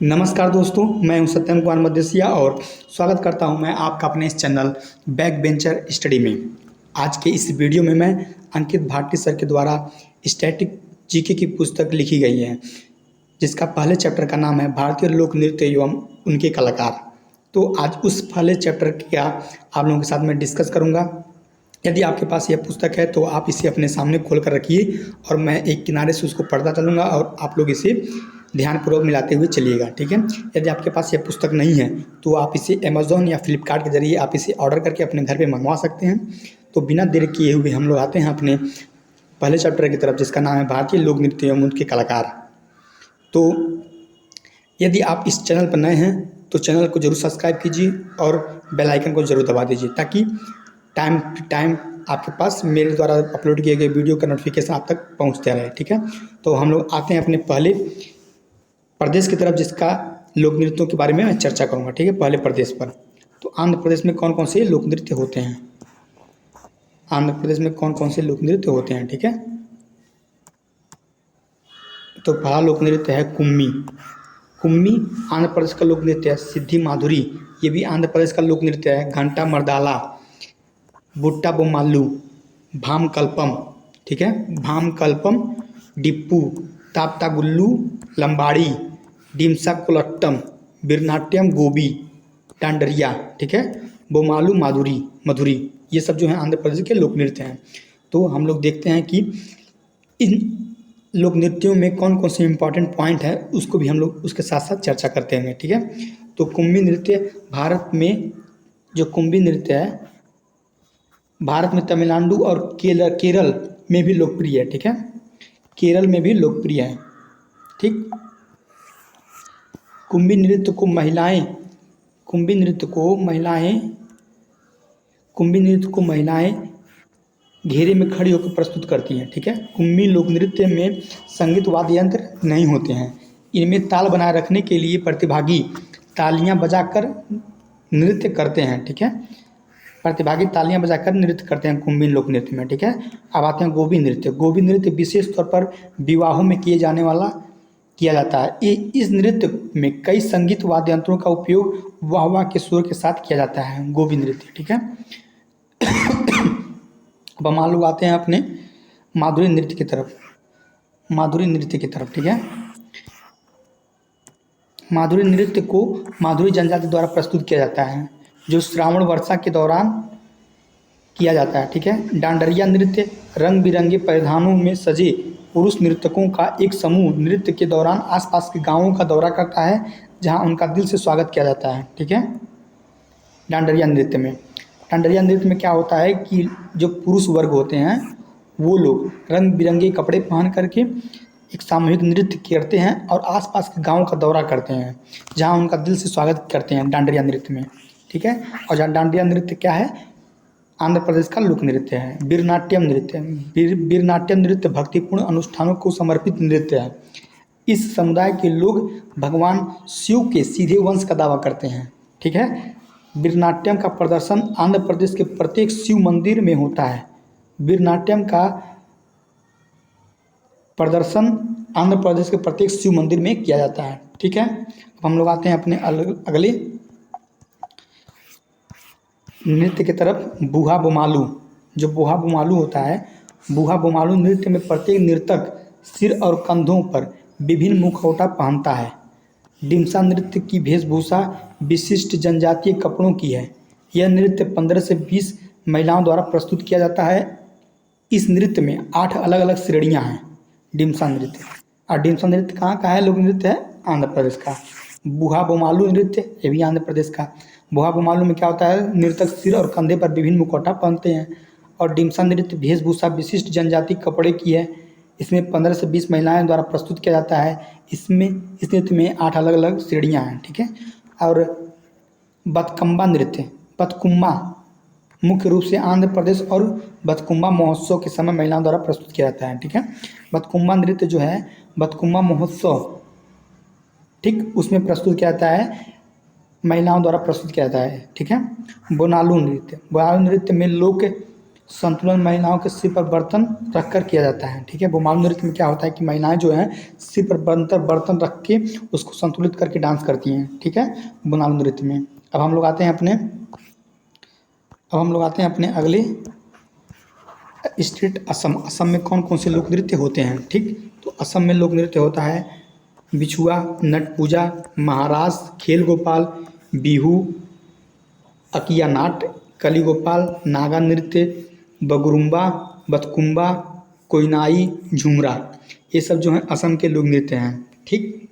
नमस्कार दोस्तों, मैं हूं सत्यम कुमार मदेसिया और स्वागत करता हूं मैं आपका अपने इस चैनल बैक बेंचर स्टडी में। आज के इस वीडियो में मैं अंकित भाटी सर के द्वारा स्टैटिक जीके की पुस्तक लिखी गई है, जिसका पहले चैप्टर का नाम है भारतीय लोक नृत्य एवं उनके कलाकार। तो आज उस पहले चैप्टर का आप लोगों के साथ मैं डिस्कस करूँगा। यदि आपके पास यह पुस्तक है तो आप इसे अपने सामने खोल कर रखिए और मैं एक किनारे से उसको पढ़ता चलूँगा और आप लोग इसे ध्यानपूर्वक मिलाते हुए चलिएगा, ठीक है। यदि आपके पास यह पुस्तक नहीं है तो आप इसे अमेज़ॉन या फ्लिपकार्ट के जरिए आप इसे ऑर्डर करके अपने घर पे मंगवा सकते हैं। तो बिना देर किए हुए हम लोग आते हैं अपने पहले चैप्टर की तरफ, जिसका नाम है भारतीय लोक नृत्य एवं उनके कलाकार। तो यदि आप इस चैनल पर नए हैं तो चैनल को जरूर सब्सक्राइब कीजिए और बेल आइकन को जरूर दबा दीजिए, ताकि टाइम टू टाइम आपके पास मेरे द्वारा अपलोड किए गए वीडियो का नोटिफिकेशन आप तक पहुंचता रहे, ठीक है। तो हम लोग आते हैं अपने पहले प्रदेश की तरफ, जिसका लोक नृत्यों के बारे में मैं चर्चा करूंगा, ठीक है। पहले प्रदेश पर तो आंध्र प्रदेश में कौन कौन से लोक नृत्य होते हैं। आंध्र प्रदेश में कौन कौन से लोक नृत्य होते हैं, ठीक है। तो पहला लोक नृत्य है कुम्मी। कुम्मी आंध्र प्रदेश का लोक नृत्य है। सिद्धि माधुरी, ये भी आंध्र प्रदेश का लोक नृत्य है। घंटा मर्दाला, बुट्टा बोमालू, भाम कल्पम, ठीक है। भाम कल्पम, डिप्पू, ताप्ता गुल्लू, लंबाड़ी, डिमसा कोलट्टम, बिरनाट्यम गोबी, डांडरिया, ठीक है। बोमालू माधुरी मधुरी, ये सब जो है आंध्र प्रदेश के लोक नृत्य हैं। तो हम लोग देखते हैं कि इन लोक नृत्यों में कौन कौन से इंपॉर्टेंट पॉइंट है, उसको भी हम लोग उसके साथ साथ चर्चा करते हैं, ठीक है। तो कुम्भी नृत्य भारत में, जो कुम्भी नृत्य है भारत में तमिलनाडु और केरल में भी लोकप्रिय है, ठीक है। केरल में भी लोकप्रिय है, ठीक। कुम्भी नृत्य को महिलाएं घेरे में खड़ी होकर प्रस्तुत करती हैं, ठीक है। कुम्भी लोक नृत्य में संगीत वाद्य यंत्र नहीं होते हैं। इनमें ताल बनाए रखने के लिए प्रतिभागी तालियां बजाकर नृत्य करते हैं, ठीक है। प्रतिभागी तालियां बजाकर नृत्य करते हैं कुम्भी लोक नृत्य में, ठीक है। अब आते हैं गोबी नृत्य। गोबी नृत्य विशेष तौर पर विवाहों में किया जाता है। इस नृत्य में कई संगीत वाद्य यंत्रों का उपयोग वाह वाह के सुर के साथ किया जाता है, गोबी नृत्य, ठीक है। अब हम लोग आते हैं अपने माधुरी नृत्य की तरफ, ठीक है। माधुरी नृत्य को माधुरी जनजाति द्वारा प्रस्तुत किया जाता है, जो श्रावण वर्षा के दौरान किया जाता है, ठीक है। डांडरिया नृत्य रंग बिरंगे परिधानों में सजे पुरुष नर्तकों का एक समूह नृत्य के दौरान आसपास के गांवों का दौरा करता है, जहां उनका दिल से स्वागत किया जाता है, ठीक है। डांडरिया नृत्य में क्या होता है कि जो पुरुष वर्ग होते हैं वो लोग रंग बिरंगे कपड़े पहन करके एक सामूहिक नृत्य करते हैं और आसपास के गांवों का दौरा करते हैं, जहां उनका दिल से स्वागत करते हैं डांडरिया नृत्य में, ठीक है। और जहाँ डांडरिया नृत्य क्या है, आंध्र प्रदेश का लोक नृत्य है। बीरनाट्यम नृत्य भक्तिपूर्ण अनुष्ठानों को समर्पित नृत्य है। इस समुदाय के लोग भगवान शिव के सीधे वंश का दावा करते हैं, ठीक है। बीरनाट्यम का प्रदर्शन आंध्र प्रदेश के प्रत्येक शिव मंदिर में होता है। बीरनाट्यम का प्रदर्शन आंध्र प्रदेश के प्रत्येक शिव मंदिर में किया जाता है, ठीक है। अब हम लोग आते हैं अपने अगले नृत्य की तरफ, बुहा बोमालू। जो बुहा बोमालू होता है, बुहा बोमालू नृत्य में प्रत्येक नर्तक सिर और कंधों पर विभिन्न मुखौटा पहनता है। डिमसा नृत्य की वेशभूषा विशिष्ट जनजातीय कपड़ों की है। यह नृत्य 15 से 20 महिलाओं द्वारा प्रस्तुत किया जाता है। इस नृत्य में 8 अलग अलग श्रेणियां हैं। डिमसा नृत्य, और डिमसा नृत्य कहाँ का है, लोक नृत्य है आंध्र प्रदेश का। बुहा बोमालू नृत्य ये भी आंध्र प्रदेश का। बुहा बोमालू में क्या होता है, नर्तक सिर और कंधे पर विभिन्न मुखौटा पहनते हैं। और डिमसा नृत्य वेशभूषा विशिष्ट जनजाति कपड़े की है। इसमें 15 से 20 महिलाएं द्वारा प्रस्तुत किया जाता है। इस नृत्य में 8 अलग अलग श्रेणियां हैं, ठीक है। और बतकुम्मा मुख्य रूप से आंध्र प्रदेश और बतकुम्मा महोत्सव के समय महिलाओं द्वारा प्रस्तुत किया जाता है, ठीक है। बतकुम्मा नृत्य जो है, बतकुम्मा महोत्सव, ठीक, उसमें प्रस्तुत किया जाता है, महिलाओं द्वारा प्रस्तुत किया जाता है, ठीक है। बोनालू नृत्य में लोक संतुलन महिलाओं के सिर पर बर्तन रखकर किया जाता है। ठीक है, बुमालू नृत्य में क्या होता है कि महिलाएं जो हैं सिर पर बर्तन रख के उसको संतुलित करके डांस करती हैं। ठीक है, बुमालू नृत्य में। अब हम लोग आते हैं अपने अगले स्टेट असम। असम में कौन कौन से लोक नृत्य होते हैं? ठीक, तो असम में लोक नृत्य होता है बिछुआ, नट पूजा, महारास, खेल गोपाल, बिहू, अकिया नाट, कली गोपाल, नागा नृत्य, बगुरुम्बा, बतकुम्बा, कोइनाई, झुमरा। ये सब जो है असम के लोक नृत्य हैं। ठीक,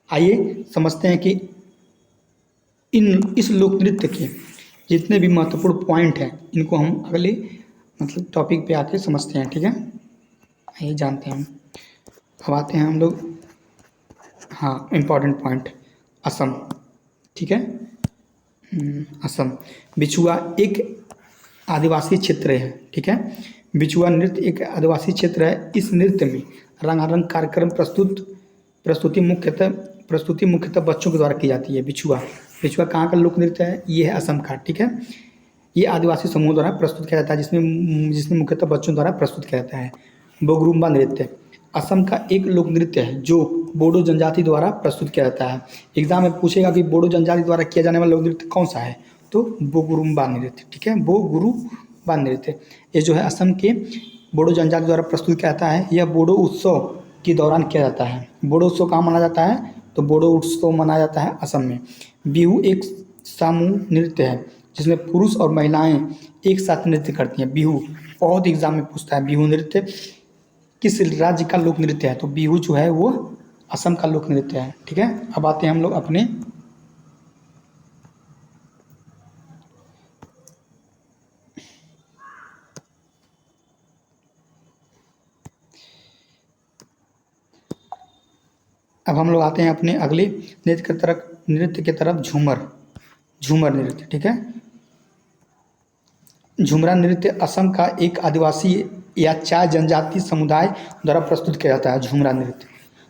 आइए समझते हैं कि इस लोक नृत्य के जितने भी महत्वपूर्ण पॉइंट हैं इनको हम अगले टॉपिक पे आके समझते हैं। ठीक है, आइए जानते हैं। अब आते हैं हम लोग, हाँ, इम्पॉर्टेंट पॉइंट, असम। ठीक है, असम बिछुआ एक आदिवासी क्षेत्र है। ठीक है, बिछुआ नृत्य एक आदिवासी क्षेत्र है। इस नृत्य में रंगारंग कार्यक्रम प्रस्तुति मुख्यतः बच्चों के द्वारा की जाती है। बिछुआ कहाँ का लोक नृत्य है? ये है असम का। ठीक है, ये आदिवासी समूह द्वारा प्रस्तुत किया जाता है, जिसमें मुख्यतः बच्चों द्वारा प्रस्तुत किया जाता है। बोगरुम्बा नृत्य असम का एक लोक नृत्य है जो बोडो जनजाति द्वारा प्रस्तुत किया जाता है। एग्जाम में पूछेगा कि बोडो जनजाति द्वारा किया जाने वाला लोक नृत्य कौन सा है, तो बोगुरुम्बा नृत्य। ठीक है, बोगुरुम्बा नृत्य ये जो है असम के बोडो जनजाति द्वारा प्रस्तुत किया जाता है। यह बोडो उत्सव के दौरान किया जाता है। बोडो उत्सव कहाँ मनाया जाता है? तो बोडो उत्सव मनाया जाता है असम में। बिहू एक समूह नृत्य है जिसमें पुरुष और महिलाएं एक साथ नृत्य करती हैं। बिहू बहुत एग्जाम में पूछता है, बिहू नृत्य किस राज्य का लोक नृत्य है? तो बिहू जो है वो असम का लोक नृत्य है। ठीक है, अब आते हैं हम लोग अपने अगले नृत्य की तरफ, झूमर नृत्य। ठीक है, झुमरा नृत्य असम का एक आदिवासी या चाय जनजाति समुदाय द्वारा प्रस्तुत किया जाता है। झुमरा नृत्य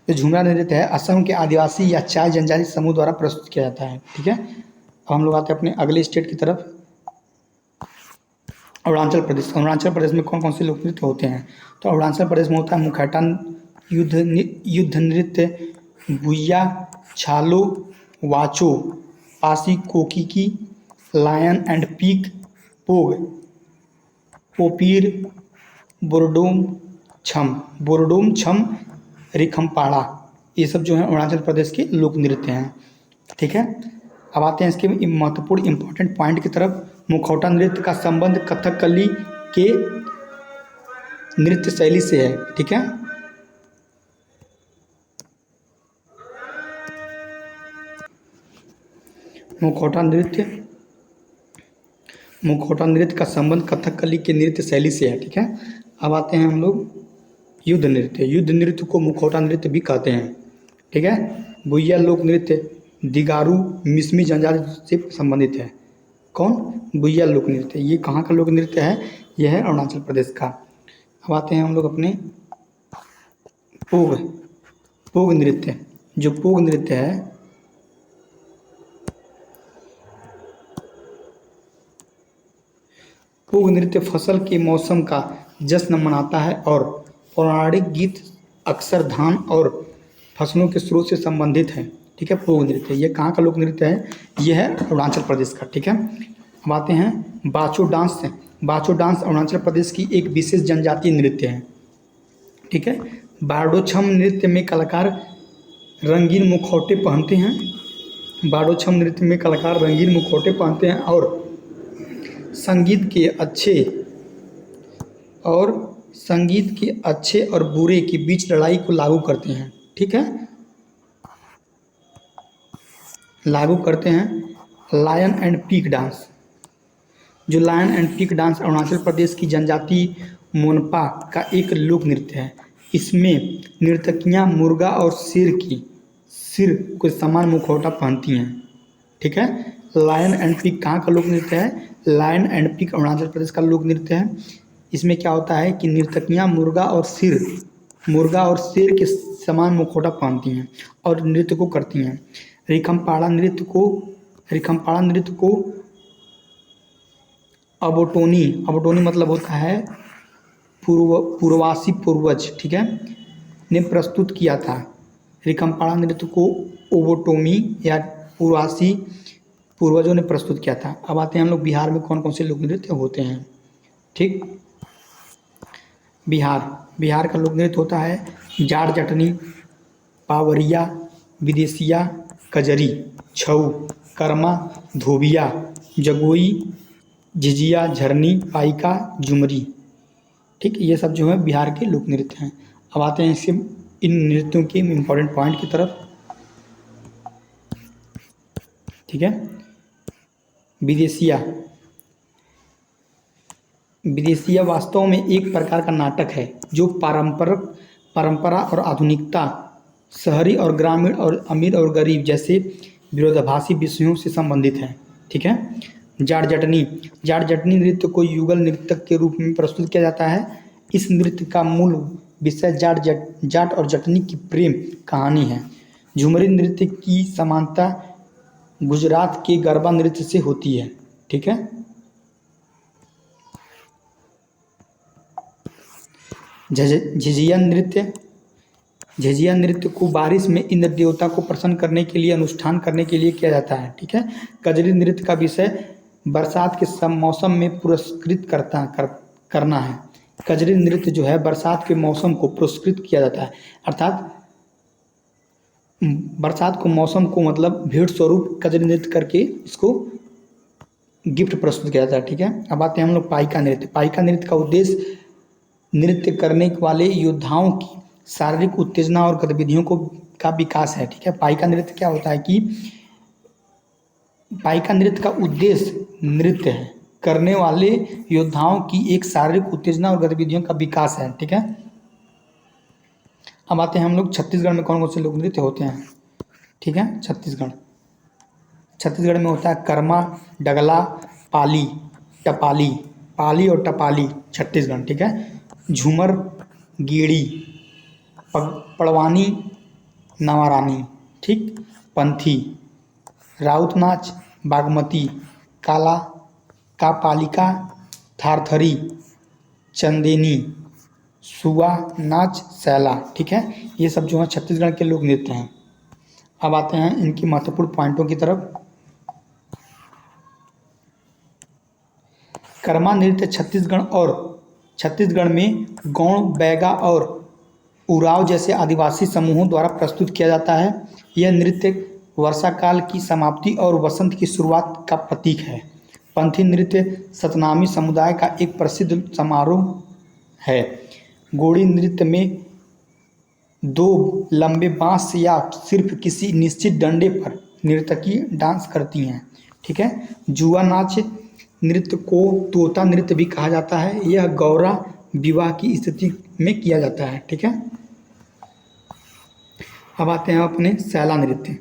जो झुमरा नृत्य है असम के आदिवासी या चाय जनजाति समूह द्वारा प्रस्तुत किया जाता है। ठीक है, अब हम लोग आते हैं अपने अगले स्टेट की तरफ, अरुणाचल प्रदेश। अरुणाचल प्रदेश में कौन कौन से लोक नृत्य होते हैं? तो अरुणाचल प्रदेश में होता है मुखैटन युद्ध नृत्य, भुइया, छालो, वाचो, Pasi कोकिकी, lion and peak, पोग, Popir, बोरडोम छम, रिखमपाड़ा। ये सब जो है अरुणाचल प्रदेश के लोक नृत्य हैं। ठीक है, अब आते हैं इसके महत्वपूर्ण इंपॉर्टेंट पॉइंट की तरफ। मुखौटा नृत्य का संबंध कथकली के नृत्य शैली से है। ठीक है, मुखौटा नृत्य का संबंध कथकली के नृत्य शैली से है। ठीक है, अब आते हैं हम लोग युद्ध नृत्य को मुखौटा नृत्य भी कहते हैं। ठीक है, भुइया लोक नृत्य दिगारू मिसमी जनजाति से संबंधित है। कौन? भुइया लोक नृत्य। ये कहाँ का लोक नृत्य है? यह है अरुणाचल प्रदेश का। अब आते हैं हम लोग अपने पोग नृत्य। जो पोग नृत्य है पोग नृत्य फसल के मौसम का जश्न मनाता है और पौराणिक गीत अक्सर धान और फसलों के स्रोत से संबंधित है। ठीक है, पोग नृत्य ये कहाँ का लोक नृत्य है? यह है अरुणाचल प्रदेश का। ठीक है, अब आते हैं बाचो डांस। बाचो डांस अरुणाचल प्रदेश की एक विशेष जनजातीय नृत्य है। ठीक है, बारडोछम नृत्य में कलाकार रंगीन मुखौटे पहनते हैं। बारडोछम नृत्य में कलाकार रंगीन मुखौटे पहनते हैं और संगीत के अच्छे और बुरे के बीच लड़ाई को लागू करते हैं। ठीक है, लागू करते हैं लायन एंड पीक डांस। जो lion and peak dance Arunachal Pradesh की जनजाति मोनपा का एक लोक नृत्य है। इसमें नर्तकियां मुर्गा और सिर को समान मुखौटा पहनती हैं। ठीक है, लायन एंड पीक कहाँ का लोक नृत्य है? Lion and peak Arunachal Pradesh का लोक नृत्य है। इसमें क्या होता है कि नर्तकियां मुर्गा और शेर के समान मुखौटा पहनती हैं और नृत्य को करती हैं। रिखमपाड़ा नृत्य को अबोटोनी, अबोटोनी मतलब होता है पूर्वासी पूर्वज, ठीक है, ने प्रस्तुत किया था। रिकम्पाड़ा नृत्य को ओबोटोमी या पूर्वासी पूर्वजों ने प्रस्तुत किया था। अब आते हैं हम लोग बिहार में कौन कौन से लोक नृत्य होते हैं। ठीक, बिहार, बिहार का लोक नृत्य होता है जाट जटनी, पावरिया, विदेशिया, कजरी, छऊ, कर्मा, धोबिया, जगोई, झिझिया, झरनी, पाइका, झुमरी। ठीक, ये सब जो है बिहार के लोक नृत्य हैं। अब आते हैं इसके इन नृत्यों के इम्पोर्टेंट पॉइंट की तरफ। ठीक है, विदेशिया, विदेशिया वास्तव में एक प्रकार का नाटक है जो परंपरा और आधुनिकता, शहरी और ग्रामीण और अमीर और गरीब जैसे विरोधाभासी विषयों से संबंधित है। ठीक है, जाट जटनी, जाट जटनी नृत्य को युगल नृत्य के रूप में प्रस्तुत किया जाता है। इस नृत्य का मूल विषय जाट और जटनी की प्रेम कहानी है। झुमरी नृत्य की समानता गुजरात के गरबा नृत्य से होती है। ठीक है, झिझिया नृत्य, झिझिया नृत्य को बारिश में इंद्र देवता को प्रसन्न करने के लिए, अनुष्ठान करने के लिए किया जाता है। ठीक है, कजरी नृत्य का विषय बरसात के सब मौसम में पुरस्कृत करना है। कजरी नृत्य जो है बरसात के मौसम को पुरस्कृत किया जाता है, अर्थात बरसात को मौसम को मतलब भेंट स्वरूप कजरी नृत्य करके इसको गिफ्ट प्रस्तुत किया जाता है। ठीक है, अब आते हैं हम लोग पाइका नृत्य। पाइका नृत्य का उद्देश्य नृत्य करने वाले योद्धाओं की शारीरिक उत्तेजना और गतिविधियों का विकास है। ठीक है, पाइका नृत्य क्या होता है कि पाइका नृत्य का उद्देश्य नृत्य है करने वाले योद्धाओं की एक शारीरिक उत्तेजना और गतिविधियों का विकास है। ठीक है, अब आते हैं हम लोग छत्तीसगढ़ में कौन कौन से लोक नृत्य होते हैं। ठीक है, छत्तीसगढ़, छत्तीसगढ़ में होता है कर्मा, डगला, पाली, टपाली, पाली और टपाली छत्तीसगढ़। ठीक है, झूमर, गेड़ी, पड़वानी, नवारानी। ठीक, पंथी, राउत नाच, बागमती, काला, कापालिका, थारथरी, चंदेनी, सुआ नाच, सैला। ठीक है, ये सब जो है छत्तीसगढ़ के लोक नृत्य हैं। अब आते हैं इनकी महत्वपूर्ण पॉइंटों की तरफ। कर्मा नृत्य छत्तीसगढ़ में गौड़, बैगा और उराव जैसे आदिवासी समूहों द्वारा प्रस्तुत किया जाता है। यह नृत्य वर्षा काल की समाप्ति और वसंत की शुरुआत का प्रतीक है। पंथी नृत्य सतनामी समुदाय का एक प्रसिद्ध समारोह है। गोड़ी नृत्य में दो लंबे बांस या सिर्फ किसी निश्चित डंडे पर नर्तकी डांस करती हैं। ठीक है, जुआ नाच नृत्य को तोता नृत्य भी कहा जाता है। यह गौरा विवाह की स्थिति में किया जाता है। ठीक है, अब आते हैं अपने सैला नृत्य।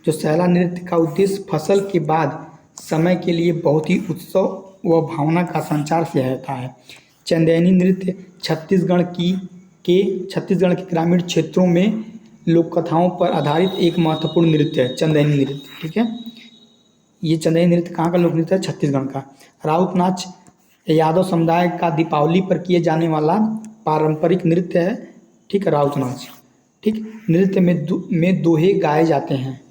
जो सैला नृत्य का उद्देश्य फसल के बाद समय के लिए बहुत ही उत्सव व भावना का संचार से रहता है। चंदैनी नृत्य छत्तीसगढ़ के ग्रामीण क्षेत्रों में लोक कथाओं पर आधारित एक महत्वपूर्ण नृत्य है, चंदैनी नृत्य। ठीक है, ये चंदैनी नृत्य कहाँ का लोक नृत्य है? छत्तीसगढ़ का। राउत नाच यादव समुदाय का दीपावली पर किए जाने वाला पारंपरिक नृत्य है। ठीक है, राउत नाच। ठीक, नृत्य में दोहे गाए जाते हैं।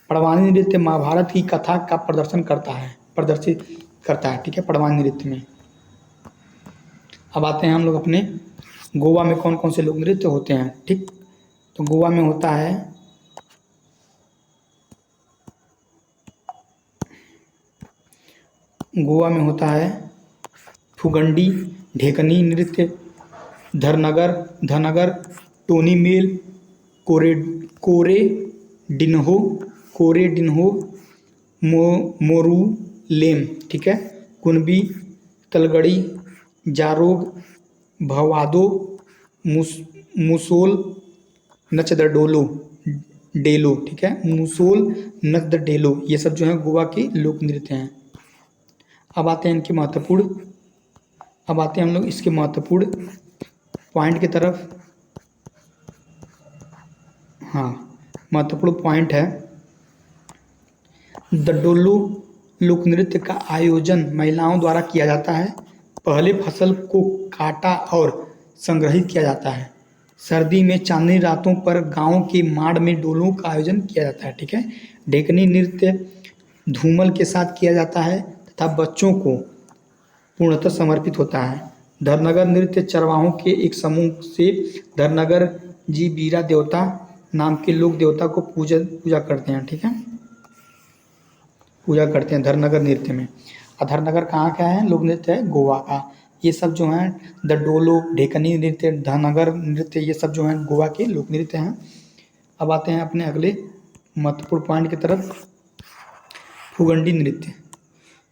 पड़वानी नृत्य महाभारत की कथा का प्रदर्शित करता है। ठीक है, पड़वानी नृत्य में। अब आते हैं हम लोग अपने गोवा में कौन कौन से लोक नृत्य होते हैं। ठीक, तो गोवा में होता है फुगंडी, ढेकनी नृत्य, धनगर, टोनी मेल, कोरे डिन्हो, मोरूलेम। ठीक है, कुनबी, तलगड़ी, जारोग, भवादो, मुसोल, डेलो। ठीक है, मुसोल, नच डेलो, ये सब जो है गोवा के लोक नृत्य हैं। अब आते हैं हम लोग इसके महत्वपूर्ण पॉइंट की तरफ। हाँ, महत्वपूर्ण पॉइंट है द डोलो लोक नृत्य का आयोजन महिलाओं द्वारा किया जाता है। पहले फसल को काटा और संग्रहित किया जाता है। सर्दी में चांदनी रातों पर गांव के माड़ में डोलों का आयोजन किया जाता है। ठीक है। ढेकनी नृत्य धूमल के साथ किया जाता है तथा बच्चों को पूर्णतः समर्पित होता है। धरनगर नृत्य चरवाहों के एक समूह से धरनगर जी बीरा देवता नाम के लोक देवता को पूजा करते हैं। ठीक है, पूजा करते हैं धरनगर नृत्य में। और धरनगर कहाँ का है? लोक नृत्य है गोवा का। ये सब जो हैं द डोलो, ढेकनी नृत्य, धरनगर नृत्य, ये सब जो हैं गोवा के लोक नृत्य हैं। अब आते हैं अपने अगले महत्वपूर्ण पॉइंट की तरफ। फुगंडी नृत्य।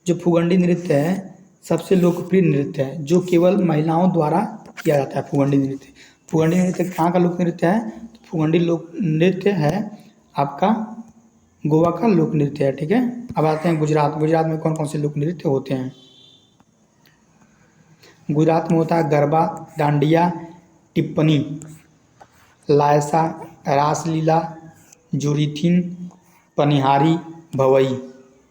जो फुगंडी नृत्य है सबसे लोकप्रिय नृत्य है जो केवल महिलाओं द्वारा किया जाता है। फुगंडी नृत्य, फुगंडी नृत्य कहाँ का लोक नृत्य है? तो फुगंडी लोक नृत्य है आपका गोवा का लोक नृत्य है। ठीक है। अब आते हैं गुजरात। गुजरात में कौन कौन से लोक नृत्य होते हैं? गुजरात में होता है गरबा, डांडिया, टिप्पणी, लायसा, रासलीला, जुरीथिन, पनिहारी, भवई।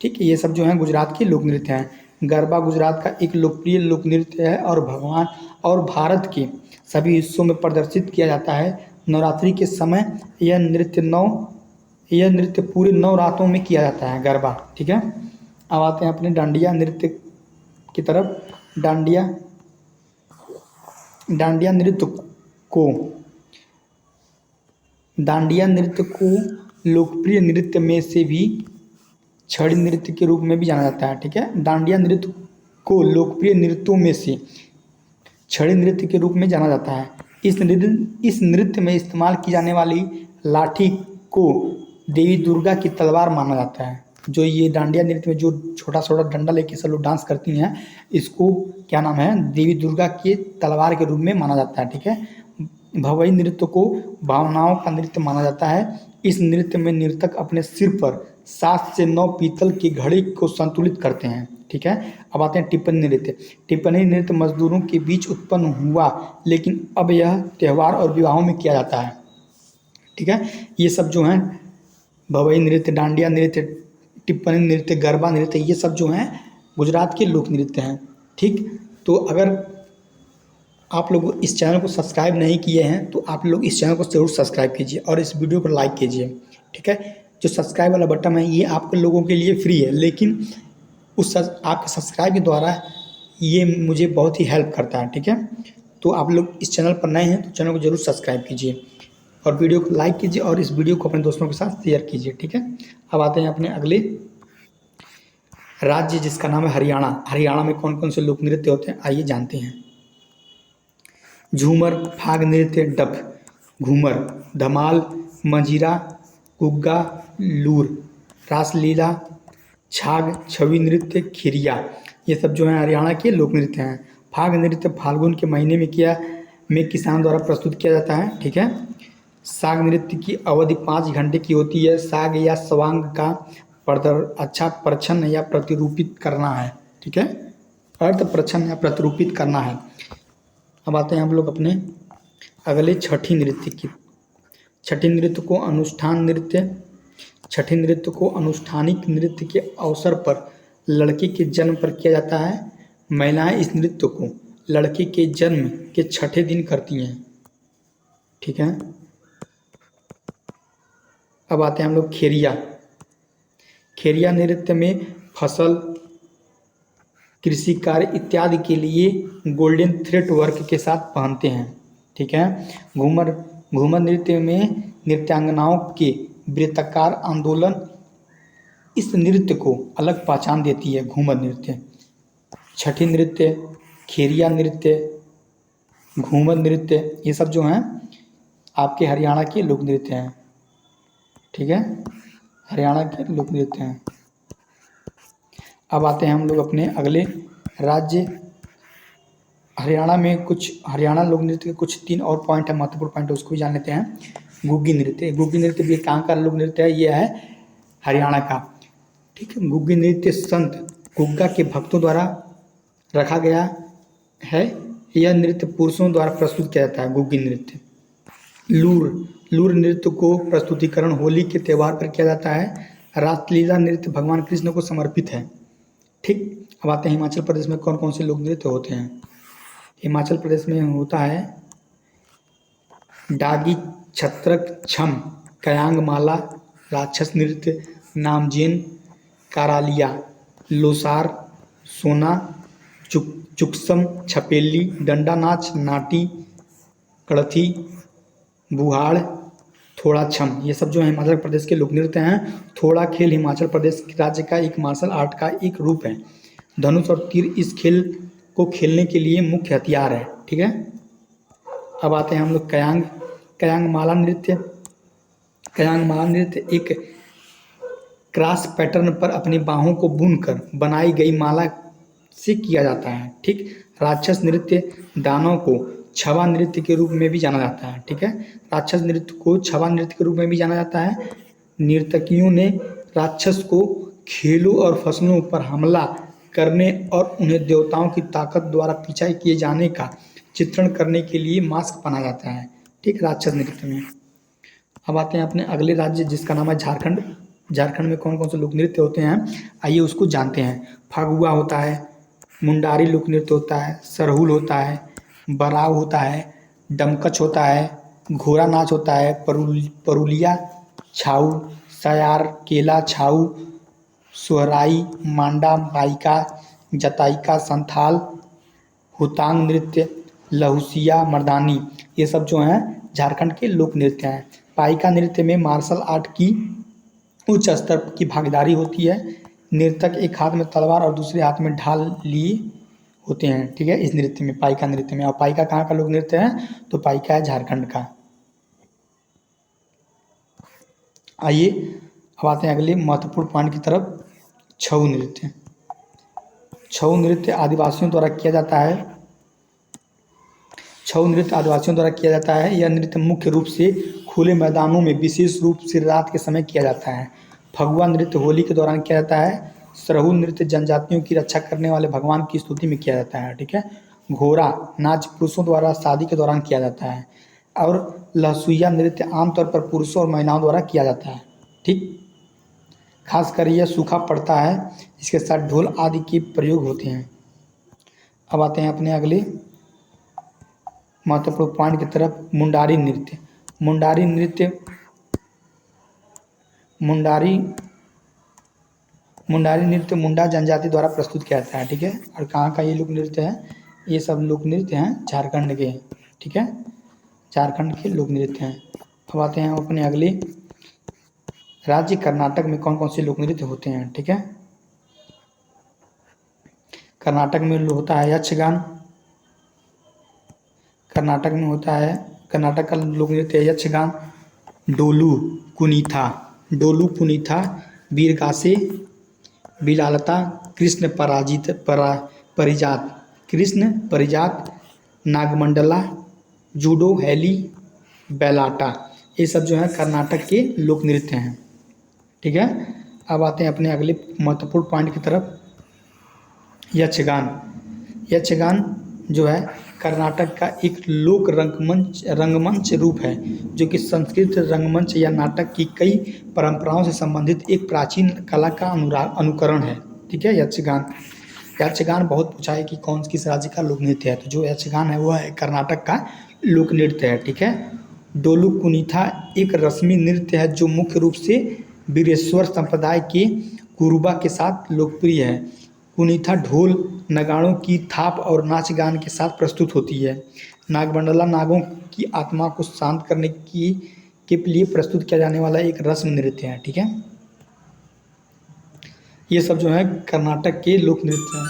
ठीक है, ये सब जो हैं गुजरात के लोक नृत्य हैं। गरबा गुजरात का एक लोकप्रिय लोक नृत्य है और भारत के सभी हिस्सों में प्रदर्शित किया जाता है। नवरात्रि के समय यह नृत्य पूरे 9 रातों में किया जाता है, गरबा। ठीक है। अब आते हैं अपने डांडिया नृत्य की तरफ। डांडिया नृत्य को लोकप्रिय नृत्य में से भी छड़ी नृत्य के रूप में भी जाना जाता है। ठीक है। डांडिया नृत्य को लोकप्रिय नृत्यों में से छड़ी नृत्य के रूप में जाना जाता है। इस नृत्य में इस्तेमाल की जाने वाली लाठी को देवी दुर्गा की तलवार माना जाता है। जो ये डांडिया नृत्य में जो छोटा छोटा डंडा लेके सब लोग डांस करती हैं, इसको क्या नाम है? देवी दुर्गा के तलवार के रूप में माना जाता है। ठीक है। भवई नृत्य को भावनाओं का नृत्य माना जाता है। इस नृत्य में नर्तक अपने सिर पर 7 से 9 पीतल की घड़ी को संतुलित करते हैं। ठीक है। अब आते हैं टिप्पणी नृत्य। टिप्पणी नृत्य मजदूरों के बीच उत्पन्न हुआ, लेकिन अब यह त्यौहार और विवाहों में किया जाता है। ठीक है। ये सब जो हैं भवई नृत्य, डांडिया नृत्य, टिप्पणी नृत्य, गरबा नृत्य, ये सब जो हैं गुजरात के लोक नृत्य हैं। ठीक। तो अगर आप लोग इस चैनल को सब्सक्राइब नहीं किए हैं तो आप लोग इस चैनल को ज़रूर सब्सक्राइब कीजिए और इस वीडियो को लाइक कीजिए। ठीक है। जो सब्सक्राइब वाला बटन है ये आप लोगों के लिए फ्री है, लेकिन आपके सब्सक्राइब के द्वारा ये मुझे बहुत ही हेल्प करता है। ठीक है। तो आप लोग इस चैनल पर नए हैं तो चैनल को जरूर सब्सक्राइब कीजिए और वीडियो को लाइक कीजिए और इस वीडियो को अपने दोस्तों के साथ शेयर कीजिए। ठीक है। अब आते हैं अपने अगले राज्य जिसका नाम है हरियाणा। हरियाणा में कौन कौन से लोक नृत्य होते हैं आइए जानते हैं। झूमर, फाग नृत्य, डफ, घूमर, धमाल, मंजीरा, गुग्गा, लूर, रासलीला, छाग, छवि नृत्य, खिरिया, ये सब जो है हरियाणा के लोक नृत्य हैं। फाग नृत्य फाल्गुन के महीने में किसान द्वारा प्रस्तुत किया जाता है। ठीक है। साग नृत्य की अवधि 5 घंटे की होती है। साग या स्वांग का अच्छा प्रच्छन्न या प्रतिरूपित करना है। ठीक है। अर्थ प्रच्छन्न या प्रतिरूपित करना है। अब आते हैं हम लोग अपने अगले छठी नृत्य की। छठी नृत्य को अनुष्ठानिक नृत्य के अवसर पर लड़के के जन्म पर किया जाता है। महिलाएं इस नृत्य को लड़के के जन्म के छठे दिन करती हैं। ठीक है। अब आते हैं हम लोग खेरिया। खेरिया नृत्य में फसल, कृषि कार्य इत्यादि के लिए गोल्डन थ्रेड वर्क के साथ पहनते हैं। ठीक है। घूमर नृत्य में नृत्यांगनाओं के वृत्ताकार आंदोलन इस नृत्य को अलग पहचान देती है। घूमर नृत्य, छठी नृत्य, खेरिया नृत्य, घूमर नृत्य, ये सब जो हैं आपके हरियाणा के लोक नृत्य हैं। ठीक है। हरियाणा के लोक नृत्य हैं। अब आते हैं हम लोग अपने अगले राज्य हरियाणा लोक नृत्य के कुछ 3 और पॉइंट है, महत्वपूर्ण पॉइंट है, उसको भी जान लेते हैं। गुग्गी नृत्य। गुग्गी नृत्य भी कहाँ का लोक नृत्य है? ये है हरियाणा का। ठीक है। गुग्गी नृत्य संत गुग्गा के भक्तों द्वारा रखा गया है। यह नृत्य पुरुषों द्वारा प्रस्तुत किया जाता है। गुग्गी नृत्य। लूर नृत्य को प्रस्तुतिकरण होली के त्यौहार पर किया जाता है। रासलीला नृत्य भगवान कृष्ण को समर्पित है। ठीक। अब आते हैं हिमाचल प्रदेश में कौन कौन से लोक नृत्य होते हैं। हिमाचल प्रदेश में होता है डागी, छत्रक, छम, कयांग माला, राक्षस नृत्य, नामजेन, कारालिया, लोसार, सोना, चुकसम, छपेली, डंडा नाच, नाटी, कड़थी, बुहाड़, थोड़ा छम, ये सब जो है हिमाचल प्रदेश के लोक नृत्य हैं। थोड़ा खेल हिमाचल प्रदेश राज्य का एक मार्शल आर्ट का एक रूप है। धनुष और तीर इस खेल को खेलने के लिए मुख्य हथियार है। ठीक है। अब आते हैं हम लोग कयांग कयांग माला नृत्य। कयांग माला नृत्य एक क्रॉस पैटर्न पर अपनी बाहों को बुनकर बनाई गई माला से किया जाता है। ठीक। राक्षस नृत्य दानव को छवा नृत्य के रूप में भी जाना जाता है। ठीक है। राक्षस नृत्य को छवा नृत्य के रूप में भी जाना जाता है। नर्तकियों ने राक्षस को खेलों और फसलों पर हमला करने और उन्हें देवताओं की ताकत द्वारा पीछा किए जाने का चित्रण करने के लिए मास्क पहना जाता है। ठीक। राक्षस नृत्य में। अब आते हैं अपने अगले राज्य जिसका नाम है झारखंड। झारखंड में कौन कौन से लोक नृत्य होते हैं, आइए उसको जानते हैं। फगुआ होता है, मुंडारी लोक नृत्य होता है, सरहुल होता है, बराव होता है, डमकच होता है, घोड़ा नाच होता है, परुलिया छाऊ, सयार केला छाऊ, सोहराई, मांडा माइका, जताइका संथाल, हुतांग नृत्य, लहुसिया मर्दानी, ये सब जो हैं झारखंड के लोक नृत्य हैं। पाइका नृत्य में मार्शल आर्ट की उच्च स्तर की भागीदारी होती है। नर्तक एक हाथ में तलवार और दूसरे हाथ में ढाल लिए होते हैं। ठीक है। इस नृत्य में, पाइका नृत्य में। और पाइका कहाँ का लोक नृत्य है, तो पाइका है झारखंड का। आइए अब आते हैं अगले महत्वपूर्ण पॉइंट की तरफ। छऊ नृत्य। छऊ नृत्य आदिवासियों द्वारा किया जाता है। छऊ नृत्य आदिवासियों द्वारा किया जाता है। यह नृत्य मुख्य रूप से खुले मैदानों में विशेष रूप से रात के समय किया जाता है। फगुआ नृत्य होली के दौरान किया जाता है। सरहुल नृत्य जनजातियों की रक्षा करने वाले भगवान की स्तुति में किया जाता है। ठीक है। घोड़ा नाच पुरुषों द्वारा शादी के दौरान किया जाता है। और लहसुइया नृत्य आमतौर पर पुरुषों और महिलाओं द्वारा किया जाता है। ठीक। खासकर यह सूखा पड़ता है, इसके साथ ढोल आदि के प्रयोग होते हैं। अब आते हैं अपने अगले महत्वपूर्ण पॉइंट की तरफ। मुंडारी नृत्य। मुंडारी नृत्य मुंडा जनजाति द्वारा प्रस्तुत किया जाता है। ठीक है। और कहाँ का ये लोक नृत्य है, ये सब लोक नृत्य हैं झारखंड के। ठीक है। झारखंड के लोक नृत्य हैं। अब आते हैं अपने अगले राज्य कर्नाटक में कौन कौन से लोक नृत्य होते हैं। ठीक है। कर्नाटक में होता है यक्षगान। कर्नाटक का लोक नृत्य है यक्षगान। डोलू कुनीथा, वीरगासे, बिलालता, कृष्ण परिजात, नागमंडला, जूडो, हैली, बैलाटा, ये सब जो है कर्नाटक के लोक नृत्य हैं। ठीक है। अब आते हैं अपने अगले महत्वपूर्ण पॉइंट की तरफ। यक्षगान जो है कर्नाटक का एक लोक रंगमंच रूप है, जो कि संस्कृत रंगमंच या नाटक की कई परंपराओं से संबंधित एक प्राचीन कला का अनुकरण है। ठीक है। यक्षगान बहुत पूछा है कि किस राज्य का लोक नृत्य है, तो जो यक्षगान है वह है कर्नाटक का लोक नृत्य है। ठीक है। डोलू कुनीथा एक रस्मी नृत्य है जो मुख्य रूप से वीरेश्वर संप्रदाय के कुरुबा के साथ लोकप्रिय है। कुनीथा ढोल, नगाड़ों की थाप और नाच गान के साथ प्रस्तुत होती है। नागमंडला नागों की आत्मा को शांत करने के लिए प्रस्तुत किया जाने वाला एक रस्म नृत्य है। ठीक है। ये सब जो है कर्नाटक के लोक नृत्य हैं।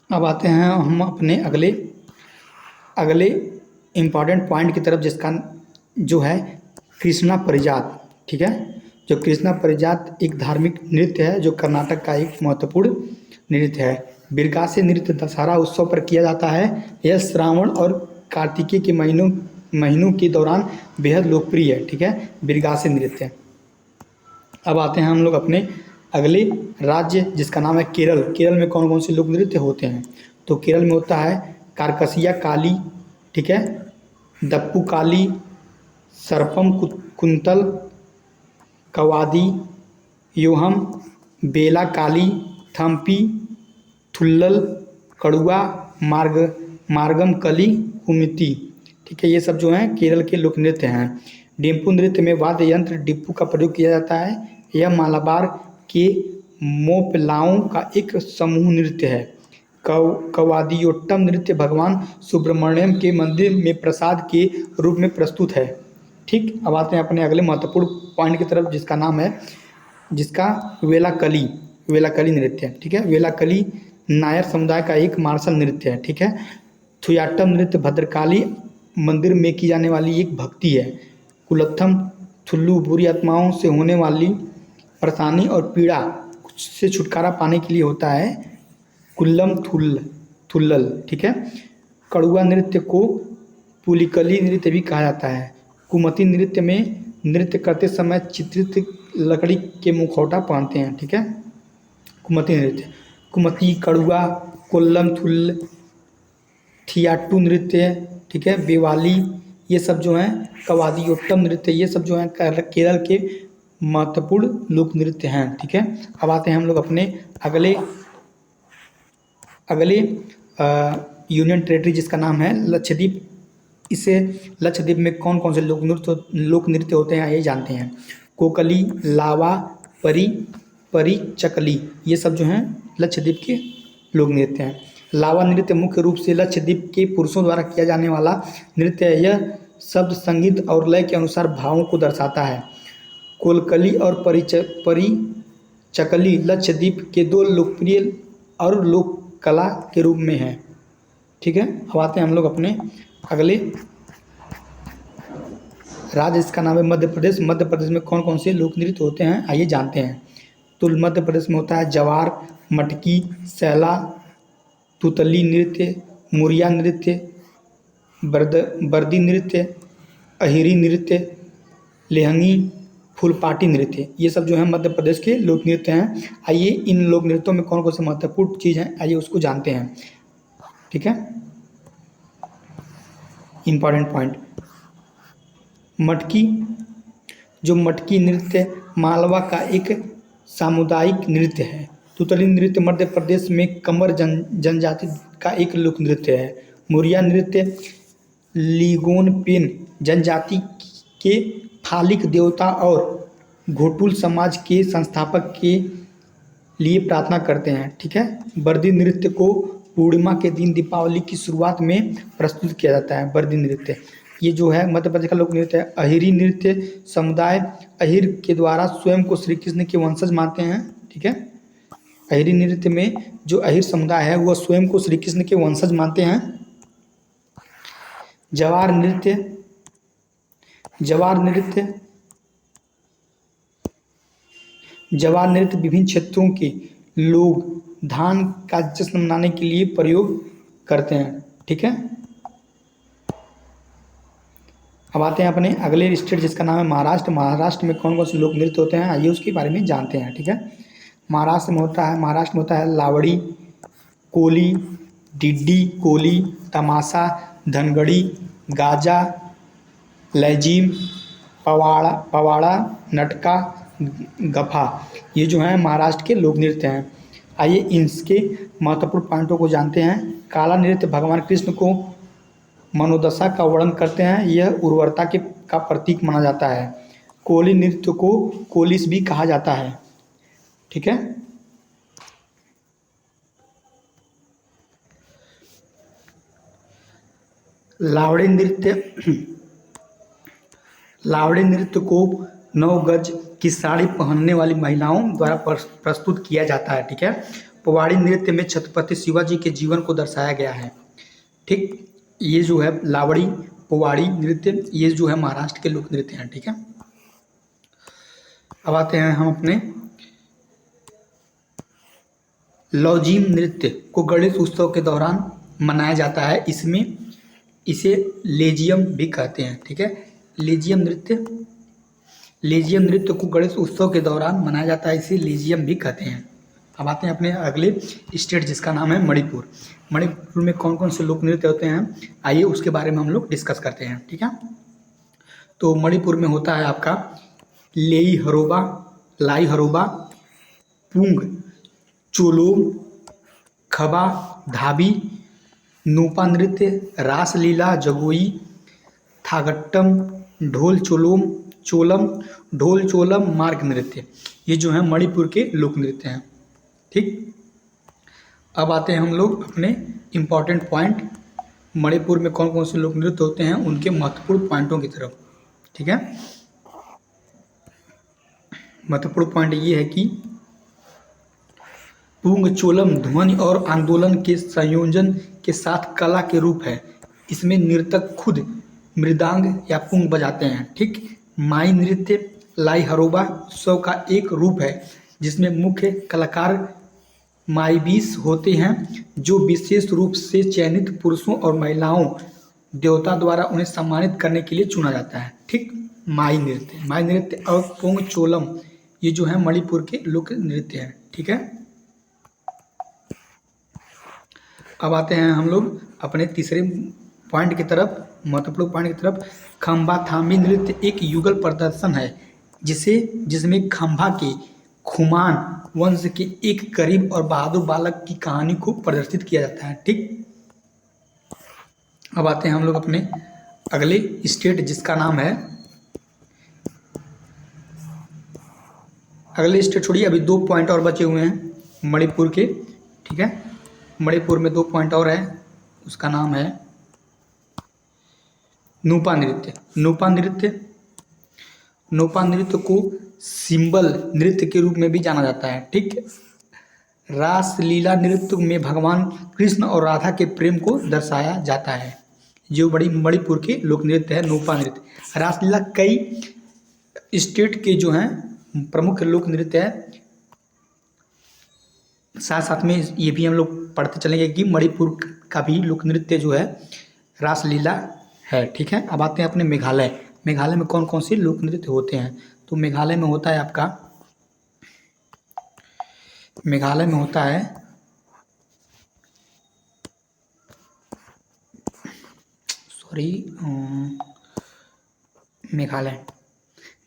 अब आते हैं हम अपने अगले इम्पॉर्टेंट पॉइंट की तरफ, जिसका जो है कृष्णा परिजात। ठीक है। जो कृष्णा परिजात एक धार्मिक नृत्य है जो कर्नाटक का एक महत्वपूर्ण नृत्य है। बिरगासे नृत्य दशहरा उत्सव पर किया जाता है। यह श्रावण और कार्तिकेय के महीनों के दौरान बेहद लोकप्रिय है। ठीक है। बिरगासे नृत्य। अब आते हैं हम लोग अपने अगले राज्य जिसका नाम है केरल। केरल में कौन कौन से लोक नृत्य होते हैं, तो केरल में होता है कारकसिया काली। ठीक है। दप्पू काली, सरपम कुंतल, कवादी, योहम, बेला काली, थम्पी, थुल्लल, कड़ुआ, मार्गम कली, कुमिति। ठीक है, ये सब जो हैं केरल के लोक नृत्य हैं। डिम्पू नृत्य में वाद्य यंत्र डिप्पू का प्रयोग किया जाता है। यह मालाबार के मोपलाओं का एक समूह नृत्य है। कवादियोट्टम नृत्य भगवान सुब्रमण्यम के मंदिर में प्रसाद के रूप में प्रस्तुत है। ठीक, अब आते हैं अपने अगले महत्वपूर्ण पॉइंट की तरफ, जिसका नाम है वेलाकली नृत्य। ठीक है, वेलाकली नायर समुदाय का एक मार्शल नृत्य है। ठीक है, थुयाट्टम नृत्य भद्रकाली मंदिर में की जाने वाली एक भक्ति है। कुलत्थम थुल्लू बुरी आत्माओं से होने वाली परेशानी और पीड़ा से छुटकारा पाने के लिए होता है। कुल्लम थुल्लल। ठीक है, कड़ुआ नृत्य को पुलिकली नृत्य भी कहा जाता है। कुमति नृत्य में नृत्य करते समय चित्रित लकड़ी के मुखौटा पहनते हैं। ठीक है, कुमति नृत्य, कुमति, कड़ुआ, कोल्लम थुल्ल, थियाट्टू नृत्य, ठीक है, बेवाली, ये सब जो हैं कवादियोट्टम नृत्य, ये सब जो हैं केरल के महत्वपूर्ण लोक नृत्य हैं। ठीक है, अब आते हैं हम लोग अपने अगले यूनियन टेरेटरी, जिसका नाम है लक्षद्वीप। इसे लक्षद्वीप में कौन कौन से लोक नृत्य होते हैं ये जानते हैं। कोकली, लावा, परी, चकली, ये सब जो हैं लक्षद्वीप के लोक नृत्य हैं। लावा नृत्य मुख्य रूप से लक्षद्वीप के पुरुषों द्वारा किया जाने वाला नृत्य है। यह शब्द संगीत और लय के अनुसार भावों को दर्शाता है। कोलकली और परिचकली लक्षद्वीप के दो लोकप्रिय और लोक कला के रूप में है। ठीक है, अब आते हैं हम लोग अपने अगले राज्य, इसका नाम है मध्य प्रदेश। मध्य प्रदेश में कौन कौन से लोक नृत्य होते हैं आइए जानते हैं। तो मध्य प्रदेश में होता है जवार, मटकी, सैला, तुतली नृत्य, मुरिया नृत्य, बर्दी नृत्य, अहिरी नृत्य, लेहंगी, फुलपाटी नृत्य, ये सब जो है मध्य प्रदेश के लोक नृत्य हैं। आइए इन लोक नृत्यों में कौन कौन से महत्वपूर्ण चीज़ हैं आइए उसको जानते हैं। ठीक है, इम्पॉर्टेंट पॉइंट, मटकी नृत्य मालवा का एक सामुदायिक नृत्य है। तुतली नृत्य मध्य प्रदेश में कंवर जनजाति का एक लोक नृत्य है। मुरिया नृत्य लिगोनपेन जनजाति के फालिक देवता और घोटुल समाज के संस्थापक के लिए प्रार्थना करते हैं। ठीक है, बर्दी नृत्य को पूर्णिमा के दिन दीपावली की शुरुआत में प्रस्तुत किया जाता है। बर्दी नृत्य ये जो है मध्य प्रदेश का लोक नृत्य है। अहिरी नृत्य समुदाय अहिर के द्वारा स्वयं को श्री कृष्ण के वंशज मानते हैं। ठीक है, अहिरी नृत्य में जो अहिर समुदाय है वह स्वयं को श्री कृष्ण के वंशज मानते हैं। जवार नृत्य विभिन्न क्षेत्रों के लोग धान का जश्न मनाने के लिए प्रयोग करते हैं। ठीक है, अब आते हैं अपने अगले स्टेट, जिसका नाम है महाराष्ट्र। महाराष्ट्र में कौन कौन से लोक नृत्य होते हैं आइए उसके बारे में जानते हैं। ठीक है, महाराष्ट्र में होता है लावड़ी, कोली, डिड्डी कोली, तमाशा, धनगड़ी, गाजा, लैजीम, पवाड़ा, नटका, गफा, ये जो हैं महाराष्ट्र के लोक नृत्य हैं। आइए इनके महत्वपूर्ण पॉइंटों को जानते हैं। काला नृत्य भगवान कृष्ण को मनोदशा का वर्णन करते हैं। यह उर्वरता का प्रतीक माना जाता है। कोली नृत्य को कोलिस भी कहा जाता है। ठीक है, लावड़ी नृत्य को 9 गज की साड़ी पहनने वाली महिलाओं द्वारा प्रस्तुत किया जाता है। ठीक है, पवाड़ी नृत्य में छत्रपति शिवाजी के जीवन को दर्शाया गया है। ठीक, ये जो है लावड़ी पवाड़ी नृत्य ये जो है महाराष्ट्र के लोक नृत्य हैं। ठीक है, अब आते हैं हम अपने लौजीम नृत्य को गणेश उत्सव के दौरान मनाया जाता है। इसे लेजियम भी कहते हैं। ठीक है, लेजियम नृत्य को गणेश उत्सव के दौरान मनाया जाता है, इसे लेजियम भी कहते हैं। अब आते हैं अपने अगले स्टेट, जिसका नाम है मणिपुर। मणिपुर में कौन कौन से लोक नृत्य होते हैं आइए उसके बारे में हम लोग डिस्कस करते हैं। ठीक है, तो मणिपुर में होता है आपका लेई हरोबा, लाई हरोबा, पुंग, चोलोम, खबा, धाबी, नूपा नृत्य, रासलीला, जगोई, थागट्टम, ढोल चोलोम चोलम, ढोल चोलम, मार्ग नृत्य। ये जो है मणिपुर के लोक नृत्य हैं। ठीक, अब आते हैं हम लोग अपने इम्पॉर्टेंट पॉइंट, मणिपुर में कौन कौन से लोक नृत्य होते हैं उनके महत्वपूर्ण पॉइंटों की तरफ। ठीक है, महत्वपूर्ण पॉइंट ये है कि पुंग चोलम ध्वनि और आंदोलन के संयोजन के साथ कला के रूप है। इसमें नर्तक खुद मृदांग या पुंग बजाते हैं। ठीक, माई नृत्य लाई हरोबा उत्सव का एक रूप है जिसमें मुख्य कलाकार माईबीस होते हैं जो विशेष रूप से चयनित पुरुषों और महिलाओं देवता द्वारा उन्हें सम्मानित करने के लिए चुना जाता है। ठीक, माई नृत्य और पुंग चोलम ये जो है मणिपुर के लोक नृत्य हैं। ठीक है, अब आते हैं हम लोग अपने तीसरे पॉइंट की तरफ, महत्वपूर्ण पॉइंट की तरफ। खंबा थामी नृत्य एक युगल प्रदर्शन है जिसमें खंबा के खुमान वंश के एक गरीब और बहादुर बालक की कहानी को प्रदर्शित किया जाता है। ठीक, अब आते हैं हम लोग अपने अगले स्टेट जिसका नाम है, अगले स्टेट छोड़िए, अभी 2 पॉइंट और बचे हुए हैं मणिपुर के। ठीक है, मणिपुर में 2 पॉइंट और है, उसका नाम है नूपा नृत्य। नूपा नृत्य को सिंबल नृत्य के रूप में भी जाना जाता है। ठीक, रासलीला नृत्य में भगवान कृष्ण और राधा के प्रेम को दर्शाया जाता है। जो बड़ी मणिपुर के लोक नृत्य है नूपा नृत्य। रासलीला कई स्टेट के जो हैं प्रमुख लोक नृत्य है। साथ साथ में ये भी हम लोग पढ़ते चलेंगे कि मणिपुर का भी लोक नृत्य जो है रासलीला है। ठीक है, अब आते हैं अपने मेघालय। मेघालय में कौन कौन से लोक नृत्य होते हैं, तो मेघालय में होता है आपका, मेघालय में होता है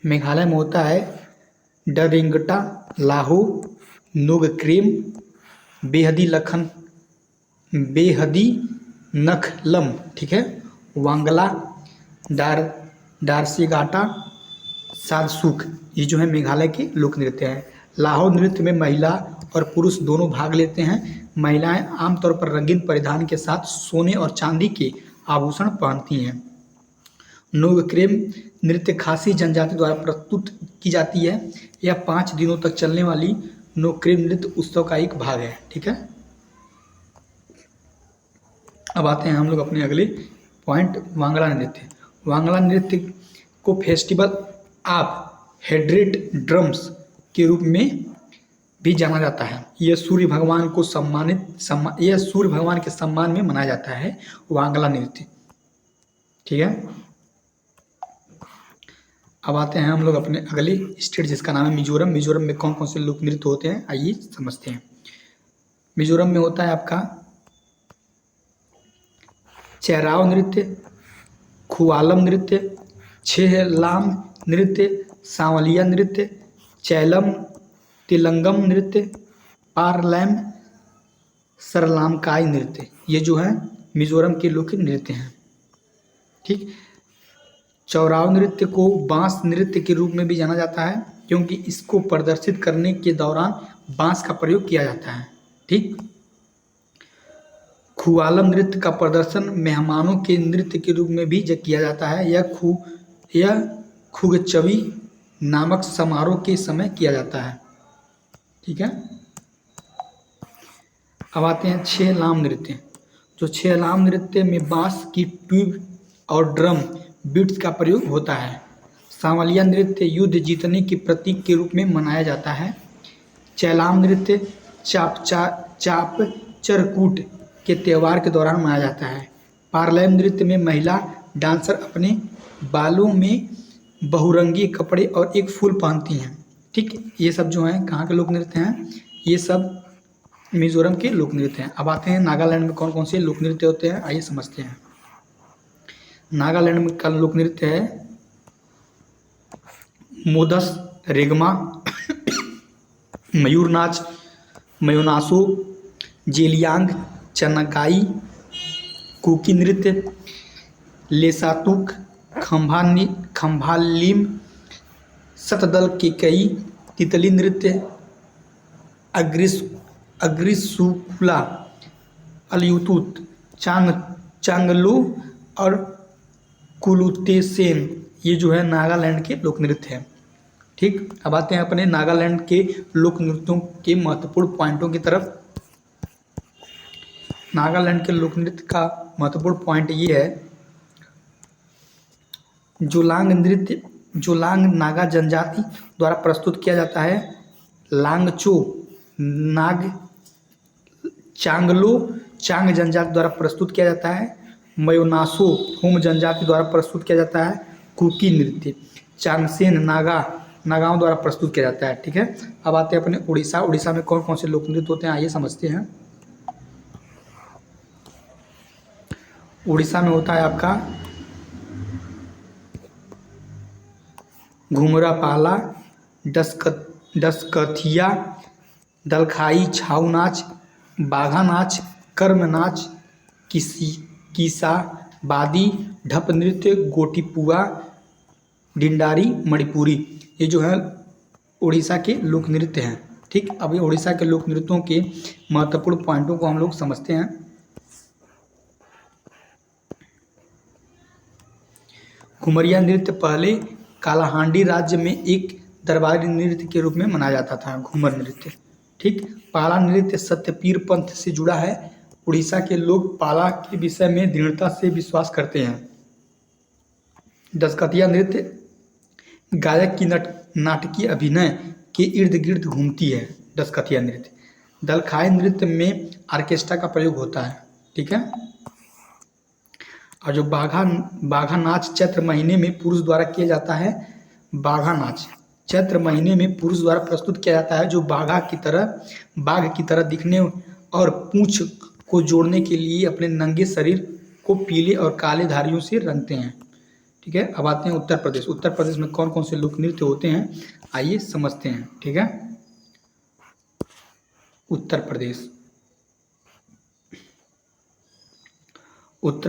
मेघालय में होता है डरिंगटा, लाहो, नोगक्रेम, बेहदी नखलम। ठीक है, वांगला, डारसीगाटा, सादसुख ये जो है मेघालय के लोक नृत्य है। लाहो नृत्य में महिला और पुरुष दोनों भाग लेते हैं। महिलाएं आमतौर पर रंगीन परिधान के साथ सोने और चांदी के आभूषण पहनती हैं। नोगक्रेम नृत्य खासी जनजाति द्वारा प्रस्तुत की जाती है। यह 5 दिनों तक चलने वाली नोगक्रेम नृत्य उत्सव का एक भाग है। ठीक है, अब आते हैं हम लोग अपने अगले पॉइंट, वांगला नृत्य। वांगला नृत्य को फेस्टिवल ऑफ हेड्रेड ड्रम्स के रूप में भी जाना जाता है। यह सूर्य भगवान के सम्मान में मनाया जाता है वांगला नृत्य। ठीक है, अब आते हैं हम लोग अपने अगले स्टेट जिसका नाम है मिजोरम। मिजोरम में कौन कौन से लोक नृत्य होते हैं आइए समझते हैं। मिजोरम में होता है आपका चेराव नृत्य, खुआलम नृत्य, छेहलाम नृत्य, सांवलिया नृत्य, चैलम, तिलंगम नृत्य, पारलैम, सरलामकाई नृत्य ये जो है मिजोरम के लोक नृत्य हैं। ठीक, चौराव नृत्य को बांस नृत्य के रूप में भी जाना जाता है क्योंकि इसको प्रदर्शित करने के दौरान बांस का प्रयोग किया जाता है। ठीक, खुआलम नृत्य का प्रदर्शन मेहमानों के नृत्य के रूप में भी किया जाता है। यह खुगचबी नामक समारोह के समय किया जाता है। ठीक है, अब आते हैं छेहलाम नृत्य। जो छेहलाम नृत्य में बांस की ट्यूब और ड्रम बीट्स का प्रयोग होता है। सांवलिया नृत्य युद्ध जीतने के प्रतीक के रूप में मनाया जाता है। चैलाम नृत्य चापचरकूट के त्यौहार के दौरान मनाया जाता है। पारलैम नृत्य में महिला डांसर अपने बालों में बहुरंगी कपड़े और एक फूल पहनती हैं। ठीक, ये सब जो हैं कहाँ के लोक नृत्य हैं, ये सब मिजोरम के लोक नृत्य हैं। अब आते हैं नागालैंड में कौन कौन से लोक नृत्य होते हैं आइए समझते हैं। नागालैंड में का लोक नृत्य है मोदस, रेगमा, मयूर नाच, मयोनासो, जेलियांग, चनकाई, कुकी नृत्य, लेसातुक, खम्भालिम, शतदल केकई, तितली नृत्य, अग्रिस अग्रिसुकुला, अलियुतुत, चांगलू और कुलुतेसेन। ये जो है नागालैंड के लोक नृत्य हैं। ठीक, अब आते हैं अपने नागालैंड के लोक नृत्यों के महत्वपूर्ण पॉइंटों की तरफ। नागालैंड के लोक नृत्य का महत्वपूर्ण पॉइंट ये है, जोलांग नृत्य, जोलांग नागा जनजाति द्वारा प्रस्तुत किया जाता है। लांगचो नाग चांगलो चांग जनजाति द्वारा प्रस्तुत किया जाता है। मयोनासो होम जनजाति द्वारा प्रस्तुत किया जाता है। कुकी नृत्य चांगसेन नागाओं द्वारा प्रस्तुत किया जाता है। ठीक है, अब आते हैं अपने उड़ीसा। उड़ीसा में कौन कौन से लोक नृत्य होते हैं, आइए समझते हैं। उड़ीसा में होता है आपका घुमरा पाला, डसकथिया, दलखाई, छाऊ नाच, बाघा नाच, कर्म नाच, किसा, बादी, ढप नृत्य, गोटीपुआ, डिंडारी, मणिपुरी। ये जो है उड़ीसा के लोक नृत्य हैं। ठीक, अब ये उड़ीसा के लोक नृत्यों के महत्वपूर्ण पॉइंटों को हम लोग समझते हैं। घुमरिया नृत्य पहले कालाहांडी राज्य में एक दरबारी नृत्य के रूप में मनाया जाता था, घूमर नृत्य। ठीक, पाला नृत्य सत्यपीर पंथ से जुड़ा है। उड़ीसा के लोग पाला के विषय में दृढ़ता से विश्वास करते हैं। दशकतिया नृत्य गायक की नाटकीय अभिनय के इर्द गिर्द घूमती है। दशकतिया नृत्य। दलखाई नृत्य में ऑर्केस्ट्रा का प्रयोग होता है। ठीक है, और जो बाघा नाच चैत्र महीने में पुरुष द्वारा किया जाता है। बाघा नाच चैत्र महीने में पुरुष द्वारा प्रस्तुत किया जाता है, जो बाघ की तरह दिखने और पूंछ को जोड़ने के लिए अपने नंगे शरीर को पीले और काले धारियों से रंगते हैं। ठीक है, अब आते हैं उत्तर प्रदेश। उत्तर प्रदेश में कौन कौन से लोक नृत्य होते हैं, आइए समझते हैं। ठीक है, उत्तर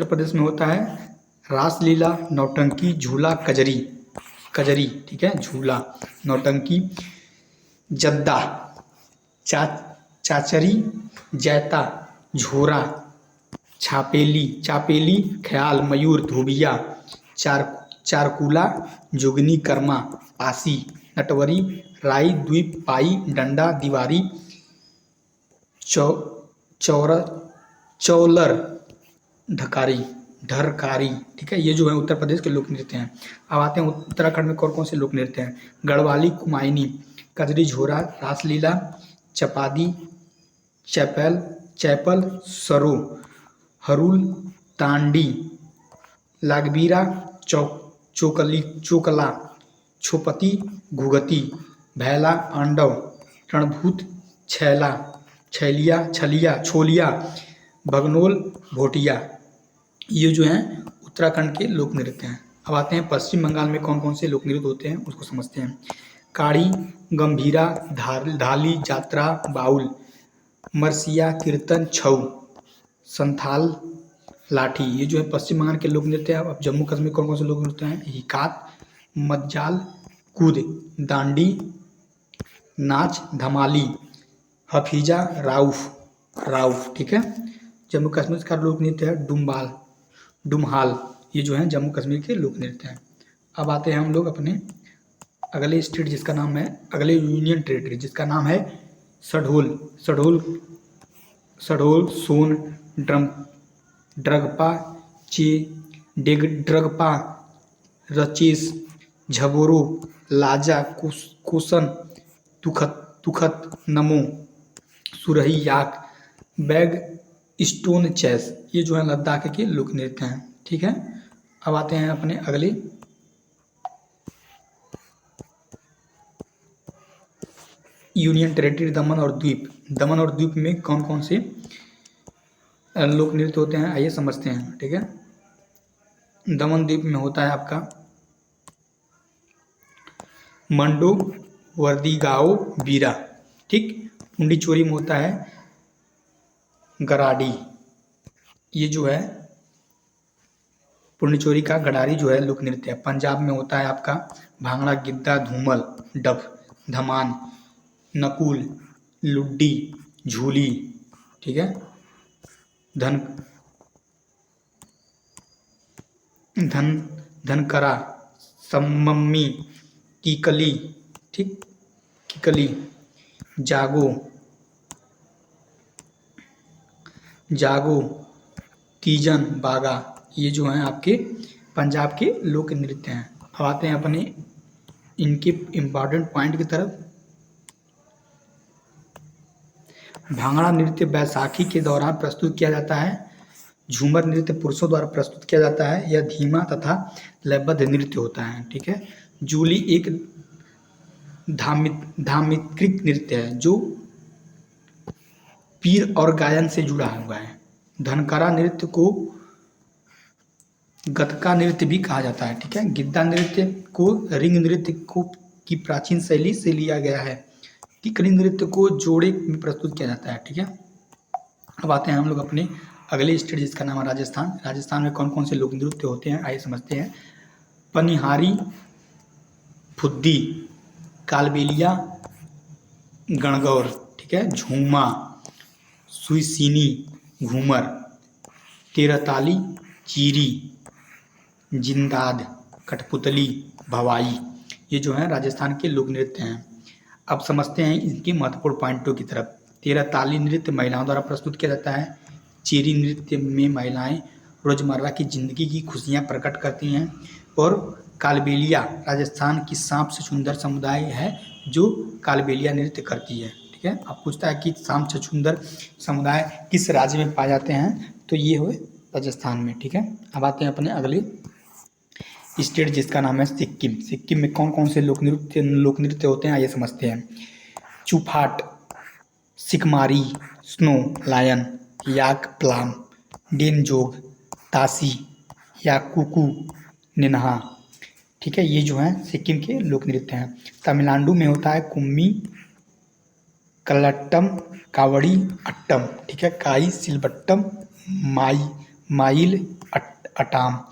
प्रदेश में होता है रासलीला, नौटंकी, झूला, कजरी। ठीक है, झूला, नौटंकी, जद्दा, चाचरी, जैता, झोरा, चापेली, ख्याल, मयूर, धोबिया, चारकुला, जोगनी, कर्मा, पासी, नटवरी, राई, द्वीप, पाई, डंडा, दीवारी, चौलर, ढरकारी। ठीक है, ये जो है उत्तर प्रदेश के लोक नृत्य हैं। अब आते हैं उत्तराखंड में कौन कौन से लोक नृत्य हैं। गढ़वाली, कुमायूनी, कजरी, झोरा, रासलीला, चपादी, चैपल, सरो, हरुल, तांडी, लागबीरा, चोकला, छोपती, घुगती, भैला, पांडव, रणभूत, छोलिया, भगनोल, भोटिया। ये जो हैं उत्तराखंड के लोक नृत्य हैं। अब आते हैं पश्चिम बंगाल में कौन कौन से लोक नृत्य होते हैं, उसको समझते हैं। काड़ी, गंभीरा, धाली, जात्रा, बाउल, मरसिया, कीर्तन, छऊ, संथाल, लाठी। ये जो है पश्चिम बंगाल के लोक नृत्य है। अब जम्मू कश्मीर कौन कौन से लोक नृत्य हैं, हिकात, मज्जाल, कूद, दांडी नाच, धमाली, हफीजा, राउफ। ठीक है, जम्मू कश्मीर का लोक नृत्य है डुमहाल। ये जो है जम्मू कश्मीर के लोक नृत्य हैं। अब आते हैं हम लोग अपने अगले स्टेट जिसका नाम है, अगले यूनियन टेरिटरी जिसका नाम है शहडोल, सोन, ड्रगपा, ड्रगपा, रचेस, झबोरो, लाजा, कोसन, तुखत, नमो, सुरही, याक, बैग, स्टोन चेस। ये जो है लद्दाख के लोक नृत्य हैं। ठीक है, अब आते हैं अपने अगले यूनियन टेरिटरी दमन और द्वीप में कौन कौन से लोक नृत्य होते हैं, आइए समझते हैं। ठीक है, दमन द्वीप में होता है आपका मंडो वर्दीगाओ बीरा। ठीक, पुंडीचोरी में होता है गराडी। ये जो है पुंडीचोरी का गडारी जो है लोक नृत्य है। पंजाब में होता है आपका भांगड़ा, गिद्दा, धूमल, डफ, धमान, नकुल, लुड्डी, झूली। ठीक है, धन धन धनकरा, सम्मम्मी, कीकली। ठीक, कीकली, जागो, जागो, तीजन, बागा। ये जो हैं आपके पंजाब के लोक नृत्य हैं। अब आते हैं अपने इनके इम्पॉर्टेंट पॉइंट की तरफ। भांगड़ा नृत्य बैसाखी के दौरान प्रस्तुत किया जाता है। झूमर नृत्य पुरुषों द्वारा प्रस्तुत किया जाता है। यह धीमा तथा लयबद्ध नृत्य होता है। ठीक है, जूली एक धामित्रिक नृत्य है जो पीर और गायन से जुड़ा हुआ है। धनकरा नृत्य को गतका नृत्य भी कहा जाता है। ठीक है, गिद्दा नृत्य को रिंग नृत्य को की प्राचीन शैली से लिया गया है। कीकली नृत्य को जोड़े में प्रस्तुत किया जाता है। ठीक है, अब आते हैं हम लोग अपने अगले स्टेट जिसका नाम है राजस्थान। राजस्थान में कौन कौन से लोक नृत्य होते हैं आइए समझते हैं। पनिहारी, फुद्दी, कालबेलिया, गणगौर। ठीक है, झूमा, सुईसीनी, घूमर, तेरहताली, चीरी, जिंदाद, कठपुतली, भवाई। ये जो हैं राजस्थान के लोक नृत्य हैं। अब समझते हैं इनके महत्वपूर्ण पॉइंटों की तरफ। तेरहताली नृत्य महिलाओं द्वारा प्रस्तुत किया जाता है। चीरी नृत्य में महिलाएं रोजमर्रा की जिंदगी की खुशियां प्रकट करती हैं। और कालबेलिया राजस्थान की सांप छछूंदर समुदाय है जो कालबेलिया नृत्य करती है। ठीक है, अब पूछता है कि सांप छछूंदर समुदाय किस राज्य में पाए जाते हैं, तो ये हुए राजस्थान में। ठीक है, अब आते हैं अपने अगले स्टेट जिसका नाम है सिक्किम। सिक्किम में कौन कौन से लोक नृत्य होते हैं आइए समझते हैं। चुफाट, सिकमारी, स्नो लायन, याक प्लाम, डेनजोग, तासी, या कुकू, निन्हा। ठीक है, ये जो हैं सिक्किम के लोक नृत्य हैं। तमिलनाडु में होता है कुम्मी, कल्लट्टम, कावड़ी, अट्टम। ठीक है, काई, सिलबट्टम, माइल, अटाम,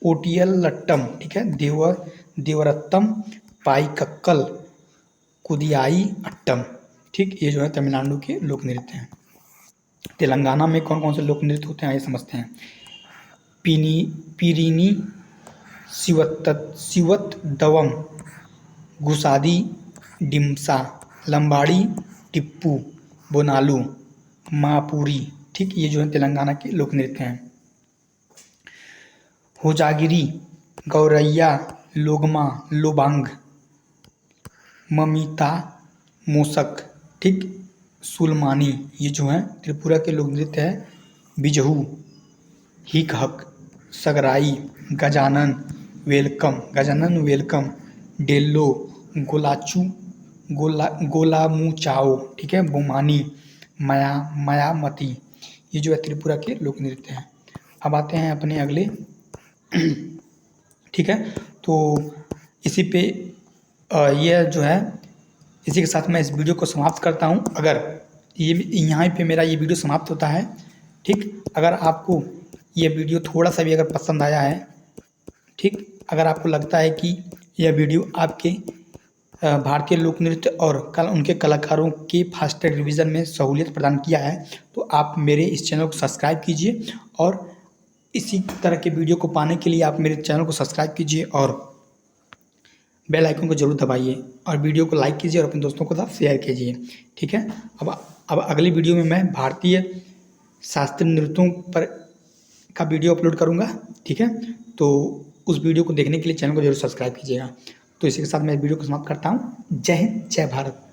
ओटियलट्टम। ठीक है, देवरत्तम, पाईकक्कल, कुदियाई अट्टम। ठीक, ये जो है तमिलनाडु के लोक नृत्य हैं। तेलंगाना में कौन कौन से लोक नृत्य होते हैं आइए समझते हैं। पीरीनी, शिवतदवम, गुसादी, डिम्सा, लंबाड़ी, टिप्पू, बोनालू, मापुरी। ठीक, ये जो है तेलंगाना के लोक नृत्य हैं। होजागिरी, गौरैया, लोगमा, लोबांग, ममिता, मोसक। ठीक, सुलमानी। ये जो है त्रिपुरा के लोक नृत्य है। बिजहू, हिकहक, सगराई, गजानन वेलकम, डेल्लो, गोलाचू, गोलामुचाओ। ठीक है, बोमानी, मायामती। ये जो है त्रिपुरा के लोक नृत्य हैं। अब आते हैं अपने अगले। ठीक है, तो इसी पे ये जो है इसी के साथ मैं इस वीडियो को समाप्त करता हूँ। अगर ये यहाँ पे मेरा ये वीडियो समाप्त होता है। ठीक, अगर आपको ये वीडियो थोड़ा सा भी अगर पसंद आया है, ठीक, अगर आपको लगता है कि यह वीडियो आपके भारतीय लोक नृत्य और उनके कलाकारों के फास्ट ट्रैक रिवीजन में सहूलियत प्रदान किया है, तो आप मेरे इस चैनल को सब्सक्राइब कीजिए। और इसी तरह के वीडियो को पाने के लिए आप मेरे चैनल को सब्सक्राइब कीजिए और बेल आइकन को जरूर दबाइए और वीडियो को लाइक कीजिए और अपने दोस्तों के साथ शेयर कीजिए। ठीक है, अब अगली वीडियो में मैं भारतीय शास्त्रीय नृत्यों पर का वीडियो अपलोड करूँगा। ठीक है, तो उस वीडियो को देखने के लिए चैनल को जरूर सब्सक्राइब कीजिएगा। तो इसी के साथ मैं वीडियो को समाप्त करता हूँ। जय हिंद, जय भारत।